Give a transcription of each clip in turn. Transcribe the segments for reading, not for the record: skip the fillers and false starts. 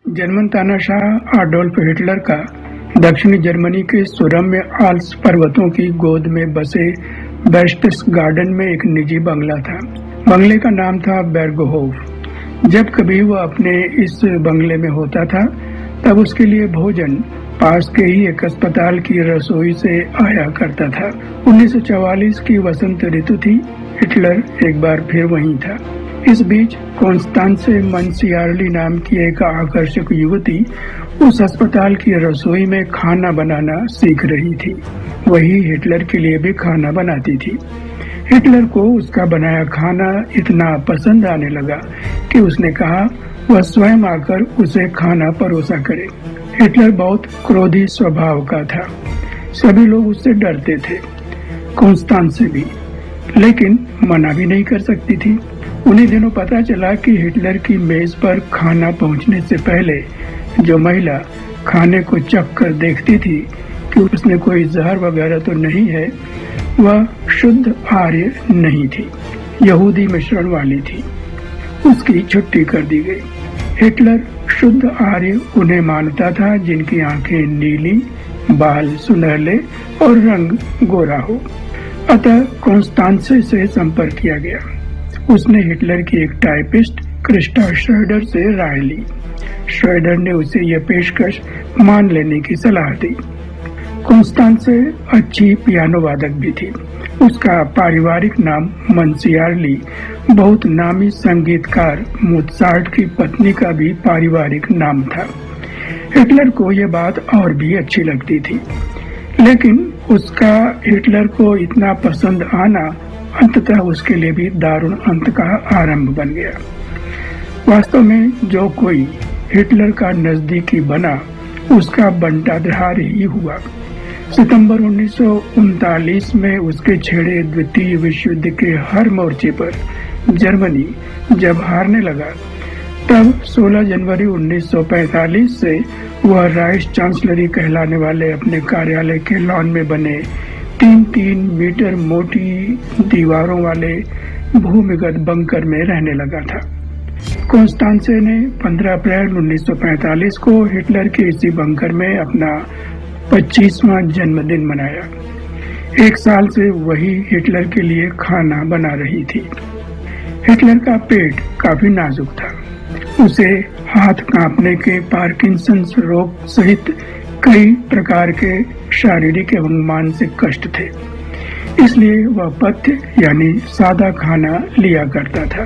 German तानाशाह Adolf Hitler का दक्षिणी जर्मनी के सुरम्य आल्प्स पर्वतों की गोद में बसे बेर्chtesgaden में एक निजी बंगला था। बंगले का नाम था बेर्गहोफ। जब कभी वह अपने इस बंगले में होता था, तब उसके लिए भोजन पास के ही एक अस्पताल की रसोई से आया करता था। 1944 की वसंत ऋतु थी। हिटलर एक बार फिर वहीं था। इस बीच कॉन्स्टेंसे मंसियार्ली नाम की एक आकर्षक युवती उस अस्पताल की रसोई में खाना बनाना सीख रही थी। वही हिटलर के लिए भी खाना बनाती थी। हिटलर को उसका बनाया खाना इतना पसंद आने लगा कि उसने कहा वह स्वयं आकर उसे खाना परोसा करे। हिटलर बहुत क्रोधी स्वभाव का था। सभी लोग उससे डरते थे, कॉन्स्टेंसे भी, लेकिन मना भी नहीं कर सकती थी। उन्हीं दिनों पता चला कि हिटलर की मेज पर खाना पहुंचने से पहले जो महिला खाने को चख कर देखती थी कि उसमें कोई जहर वगैरह तो नहीं है, वह शुद्ध आर्य नहीं थी, यहूदी मिश्रण वाली थी। उसकी छुट्टी कर दी गई। हिटलर शुद्ध आर्य उन्हें मानता था जिनकी आंखें नीली, बाल सुनहले और रंग गोरा हो। अतः कॉन्स्टेंसे से संपर्क किया गया। उसने हिटलर की एक टाइपिस्ट क्रिस्टा श्रोएडर से राय ली। श्रोएडर ने उसे यह पेशकश मान लेने की सलाह दी। कॉन्स्टेंसे अच्छी पियानो वादक भी थी। उसका पारिवारिक नाम मंसियार्ली बहुत नामी संगीतकार मोत्सार्ट की पत्नी का भी पारिवारिक नाम था। हिटलर को यह बात और भी अच्छी लगती थी, लेकिन उसका हिटलर को इतना पसंद आना अंततः उसके लिए भी दारुण अंत का आरंभ बन गया। वास्तव में जो कोई हिटलर का नजदीकी बना, उसका बंटाधार ही हुआ। सितंबर 1939 में उसके छेड़े द्वितीय विश्व युद्ध के हर मोर्चे पर जर्मनी जब हारने लगा, तब 16 जनवरी 1945 से वह राइस चांसलरी कहलाने वाले अपने कार्यालय के लॉन में बने 3-3 मीटर मोटी दीवारों वाले भूमिगत बंकर में रहने लगा था। कॉन्स्टेंसे ने 15 अप्रैल 1945 को हिटलर के इसी बंकर में अपना 25वां जन्मदिन मनाया। एक साल से वही हिटलर के लिए खाना बना रही थी। हिटलर का पेट काफी नाजुक था। उसे हाथ कांपने के, पार्किंसंस रोग सहित कई प्रकार के शारीरिक एवं मानसिक कष्ट थे। इसलिए वह पथ्य यानी सादा खाना लिया करता था।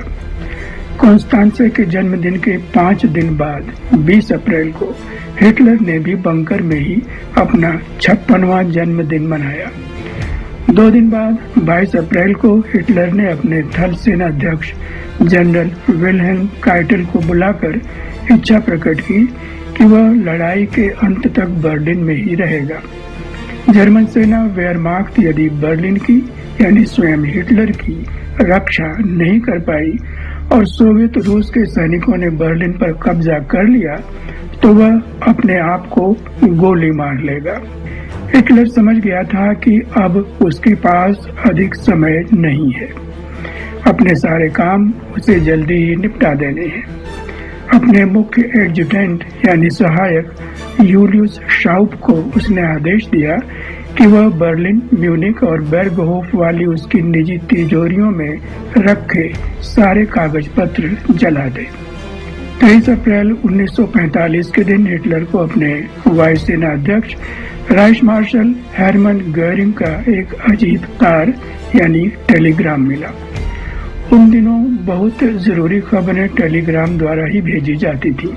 कॉन्स्टेंसे के जन्मदिन के 5 दिन बाद 20 अप्रैल को हिटलर ने भी बंकर में ही अपना 56वां जन्मदिन मनाया। 2 दिन बाद 22 अप्रैल को हिटलर ने अपने थल सेनाध्यक्ष जनरल विल्हेल्म काइटल को बुलाकर इच्छा प्रकट की कि वह लड़ाई के अंत तक बर्लिन में ही रहेगा। जर्मन सेना वेयरमाख्त यदि बर्लिन की यानी स्वयं हिटलर की रक्षा नहीं कर पाई और सोवियत रूस के सैनिकों ने बर्लिन पर कब्जा कर लिया, तो वह अपने आप को गोली मार लेगा। हिटलर समझ गया था कि अब उसके पास अधिक समय नहीं है। अपने सारे काम उसे जल्दी ही निपटा देने हैं। अपने मुख्य एडजुटेंट यानी सहायक यूलियस शाउप को उसने आदेश दिया कि वह बर्लिन, म्यूनिख और बेर्गहोफ वाली उसकी निजी तिजोरियों में रखे सारे कागज पत्र जला दे। 23 अप्रैल 1945 के दिन हिटलर को अपने वायुसेना अध्यक्ष राइस मार्शल हेरमन गोरिंग का एक अजीब तार यानी टेलीग्राम मिला। उन दिनों बहुत जरूरी खबरें टेलीग्राम द्वारा ही भेजी जाती थी।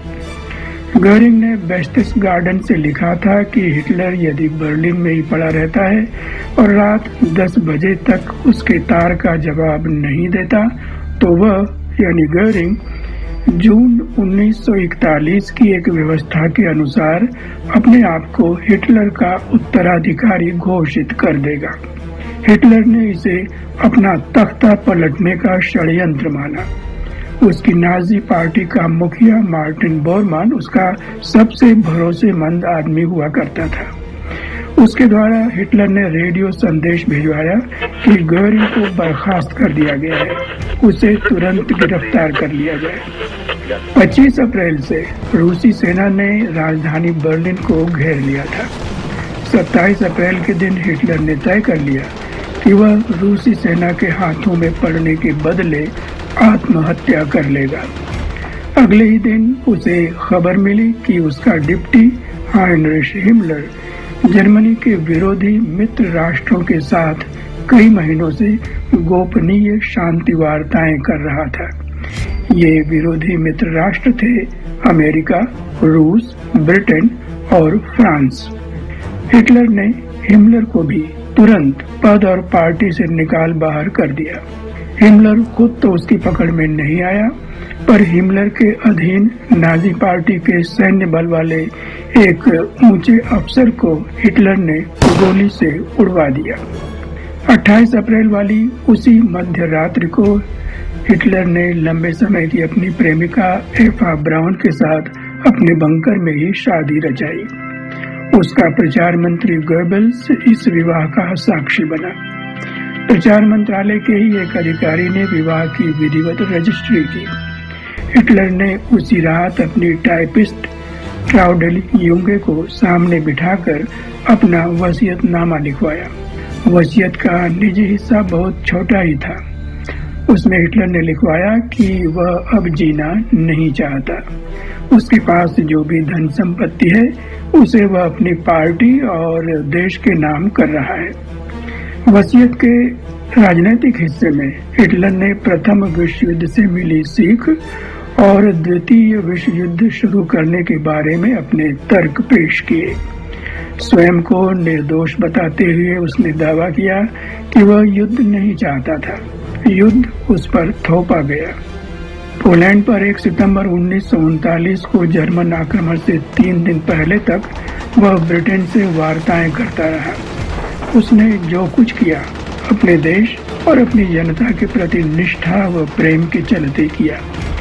गोरिंग ने बेर्chtesgaden से लिखा था कि हिटलर यदि बर्लिन में ही पड़ा रहता है और रात 10 बजे तक उसके तार का जवाब नहीं देता, तो वह यानी गोरिंग जून 1941 की एक व्यवस्था के अनुसार अपने आप को हिटलर का उत्तराधिकारी घोषित कर देगा। हिटलर ने इसे अपना तख्ता पलटने का षड्यंत्र माना। उसकी नाजी पार्टी का मुखिया मार्टिन बोरमान उसका सबसे भरोसेमंद आदमी हुआ करता था। उसके द्वारा हिटलर ने रेडियो संदेश भिजवाया कि गोरिंग को बर्खास्त कर दिया गया है, उसे तुरंत गिरफ्तार कर लिया जाए। 25 अप्रैल से रूसी सेना ने राजधानी बर्लिन को घेर लिया था। 27 अप्रैल के दिन हिटलर ने तय कर लिया कि वह रूसी सेना के हाथों में पड़ने के बदले आत्महत्या कर लेगा। अगले ही दिन उसे खबर मिली कि उसका डिप्टी हाइनरिश हिमलर जर्मनी के विरोधी मित्र राष्ट्रों के साथ कई महीनों से गोपनीय शांति वार्ताएं कर रहा था। ये विरोधी मित्र राष्ट्र थे अमेरिका, रूस, ब्रिटेन और फ्रांस। हिटलर ने हिमलर को भी तुरंत पद और पार्टी से निकाल बाहर कर दिया। हिमलर खुद तो उसकी पकड़ में नहीं आया, पर हिमलर के अधीन नाजी पार्टी के सैन्य बल वाले एक ऊंचे अफसर को हिटलर ने गोली से उड़वा दिया। 28 अप्रैल वाली उसी मध्य रात्रि को हिटलर ने लंबे समय की अपनी प्रेमिका एफा ब्राउन के साथ अपने बंकर में ही शादी रचाई। उसका प्रचार मंत्री गोएबल्स इस विवाह का साक्षी बना। प्रचार मंत्रालय के ही एक अधिकारी ने विवाह की विधिवत रजिस्ट्री की। हिटलर ने उसी रात अपनी टाइपिस्ट ट्राउडेल यूंगे को सामने बिठाकर अपना वसीयतनामा लिखवाया। वसीयत का निजी हिस्सा बहुत छोटा ही था। उसमें हिटलर ने लिखवाया कि वह अब जीना नहीं चाहता। उसके पास जो भी धन संपत्ति है उसे वह अपनी पार्टी और देश के नाम कर रहा है। वसीयत के राजनीतिक हिस्से में हिटलर ने प्रथम विश्व युद्ध से मिली सीख और द्वितीय विश्व युद्ध शुरू करने के बारे में अपने तर्क पेश किए। स्वयं को निर्दोष बताते हुए उसने दावा किया कि वह युद्ध नहीं चाहता था, युद्ध उस पर थोपा गया। पोलैंड पर 1 सितंबर 1939 को जर्मन आक्रमण से 3 दिन पहले तक वह ब्रिटेन से वार्ताएं करता रहा। उसने जो कुछ किया अपने देश और अपनी जनता के प्रति निष्ठा व प्रेम के चलते किया,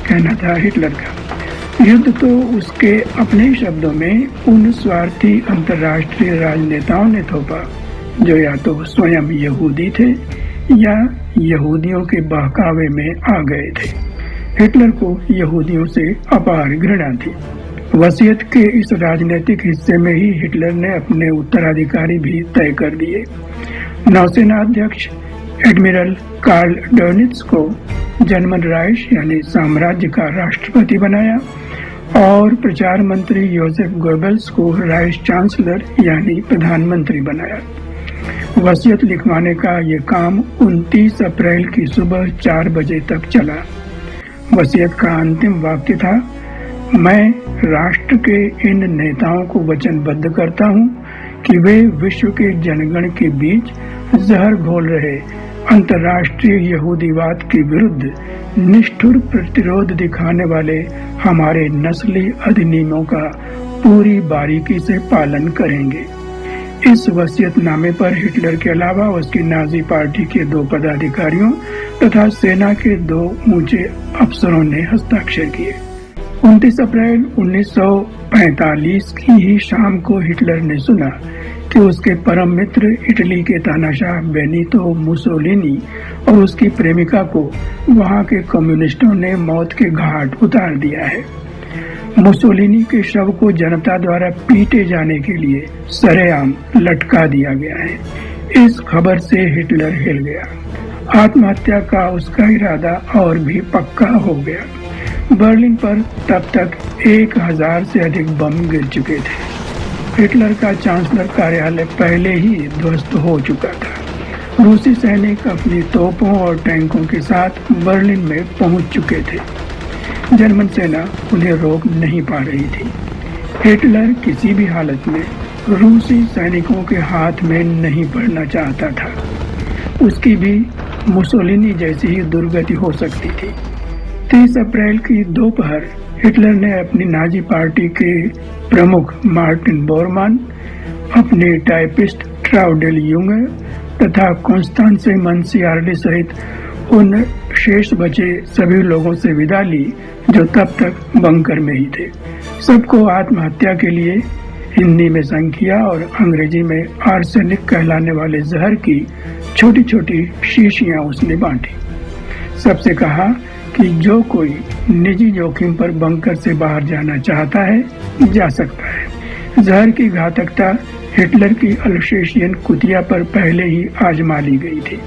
कहना था हिटलर का। युद्ध तो उसके अपने शब्दों में उन स्वार्थी अंतर्राष्ट्रीय राजनेताओं ने थोपा जो या तो स्वयं यहूदी थे या यहूदियों के बहकावे में आ गए थे। हिटलर को यहूदियों से अपार घृणा थी। वसीयत के इस राजनीतिक हिस्से में ही हिटलर ने अपने उत्तराधिकारी भी तय कर दिए। नौसेना अध्यक्ष एडमिरल कार्ल डोनिट्ज को जर्मन राइश यानी साम्राज्य का राष्ट्रपति बनाया और प्रचार मंत्री योसेफ गोएबल्स को राइस चांसलर यानी प्रधानमंत्री बनाया। वसीयत लिखवाने का ये काम 29 अप्रैल की सुबह 4 बजे तक चला। वसीयत का अंतिम वाक्य था, मैं राष्ट्र के इन नेताओं को वचनबद्ध करता हूँ कि वे विश्व के जनगण के बीच जहर घोल रहे अंतर्राष्ट्रीय यहूदीवाद के विरुद्ध निष्ठुर प्रतिरोध दिखाने वाले हमारे नस्ली अधिनियमों का पूरी बारीकी से पालन करेंगे। इस वसीयतनामे पर हिटलर के अलावा उसकी नाजी पार्टी के 2 पदाधिकारियों तथा सेना के 2 ऊंचे अफसरों ने हस्ताक्षर किए। 29 अप्रैल 1945 की ही शाम को हिटलर ने सुना कि उसके परम मित्र इटली के तानाशाह बेनितो मुसोलिनी और उसकी प्रेमिका को वहां के कम्युनिस्टों ने मौत के घाट उतार दिया है। मुसोलिनी के शव को जनता द्वारा पीटे जाने के लिए सरेआम लटका दिया गया है। इस खबर से हिटलर हिल गया। आत्महत्या का उसका इरादा और भी पक्का हो गया। बर्लिन पर तब तक 1000 से अधिक बम गिर चुके थे। हिटलर का चांसलर कार्यालय पहले ही ध्वस्त हो चुका था। रूसी सैनिक अपनी तोपों और टैंकों के साथ बर्लिन में पहुंच चुके थे। जर्मन सेना उन्हें रोक नहीं पा रही थी। हिटलर किसी भी हालत में रूसी सैनिकों के हाथ में नहीं पड़ना चाहता था। उसकी भी मुसोलिनी जैसी ही दुर्गति हो सकती थी। 30 अप्रैल की दोपहर हिटलर ने अपनी नाजी पार्टी के प्रमुख मार्टिन बोरमान, अपने टाइपिस्ट ट्राउडेल यूंगे तथा कॉन्स्टेंस मंसियार्डी सहित उन शेष बचे सभी लोगों से विदा ली जो तब तक बंकर में ही थे। सबको आत्महत्या के लिए हिंदी में संखिया और अंग्रेजी में आर्सेनिक कहलाने वाले जहर की छोटी छोटी शीशियां उसने बांटी। सबसे कहा कि जो कोई निजी जोखिम पर बंकर से बाहर जाना चाहता है, जा सकता है। जहर की घातकता हिटलर की अल्सेशियन कुतिया पर पहले ही आजमा ली गई थी।